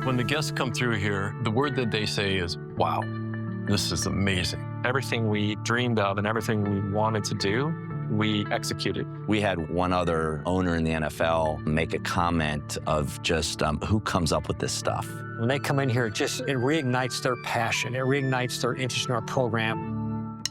When the guests come through here, the word that they say is, wow, this is amazing. Everything we dreamed of and everything we wanted to do, we executed. We had one other owner in the NFL make a comment of just who comes up with this stuff. When they come in here, it reignites their passion. It reignites their interest in our program.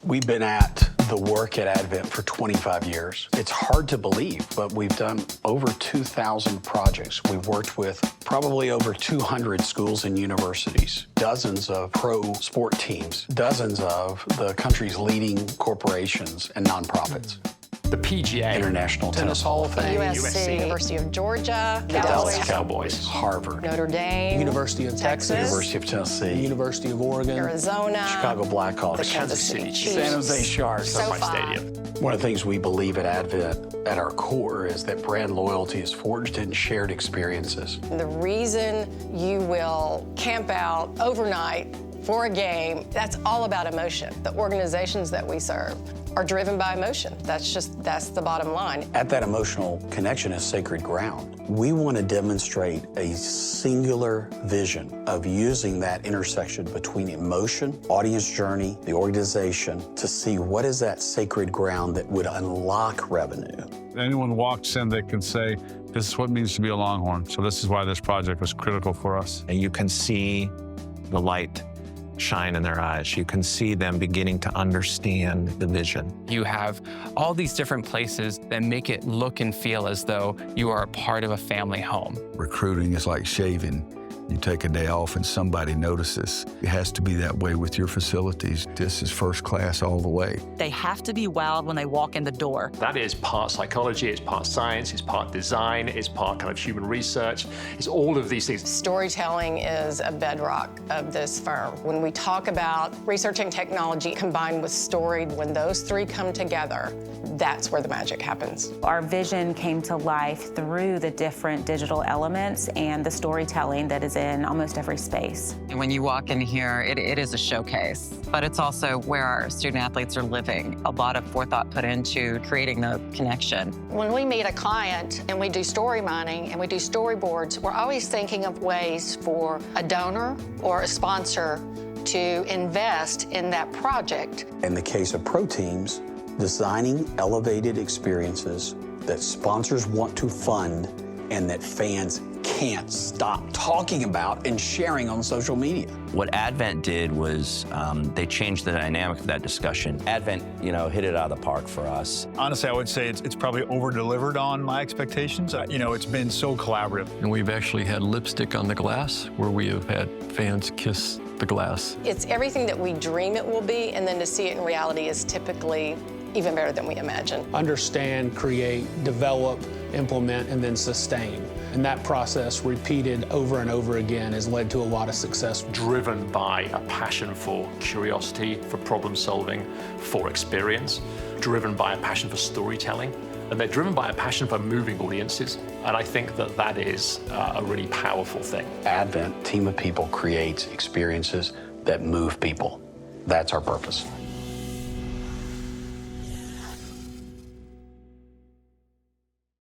We've been at the work at Advent for 25 years. It's hard to believe, but we've done over 2,000 projects. We've worked with probably over 200 schools and universities, dozens of pro sport teams, dozens of the country's leading corporations and nonprofits. The PGA, International Tennis Hall of Fame, USC, University of Georgia, the Dallas Cowboys, Harvard, Notre Dame, University of Texas, University of Tennessee, University of Oregon, Arizona, Chicago Blackhawks, the Kansas City Chiefs, San Jose Sharks, SoFi Stadium. One of the things we believe at Advent at our core is that brand loyalty is forged in shared experiences. The reason you will camp out overnight for a game, that's all about emotion. The organizations that we serve are driven by emotion. That's the bottom line. At that emotional connection is sacred ground. We want to demonstrate a singular vision of using that intersection between emotion, audience journey, the organization, to see what is that sacred ground that would unlock revenue. Anyone walks in, they can say, this is what it means to be a Longhorn. So this is why this project was critical for us. And you can see the light shine in their eyes. You can see them beginning to understand the vision. You have all these different places that make it look and feel as though you are a part of a family home. Recruiting is like shaving. You take a day off and somebody notices. It has to be that way with your facilities. This is first class all the way. They have to be wowed when they walk in the door. That is part psychology, it's part science, it's part design, it's part kind of human research. It's all of these things. Storytelling is a bedrock of this firm. When we talk about research and technology combined with story, when those three come together, that's where the magic happens. Our vision came to life through the different digital elements and the storytelling that is in almost every space. And when you walk in here, it is a showcase, but it's also where our student athletes are living. A lot of forethought put into creating the connection. When we meet a client and we do story mining and we do storyboards, we're always thinking of ways for a donor or a sponsor to invest in that project. In the case of pro teams, designing elevated experiences that sponsors want to fund and that fans can't stop talking about and sharing on social media. What Advent did was they changed the dynamic of that discussion. Advent, hit it out of the park for us. Honestly, I would say it's probably over-delivered on my expectations. It's been so collaborative. And we've actually had lipstick on the glass where we have had fans kiss the glass. It's everything that we dream it will be, and then to see it in reality is typically even better than we imagine. Understand, create, develop, implement, and then sustain. And that process, repeated over and over again, has led to a lot of success. Driven by a passion for curiosity, for problem solving, for experience, driven by a passion for storytelling, and they're driven by a passion for moving audiences. And I think that is a really powerful thing. Advent, team of people, creates experiences that move people. That's our purpose.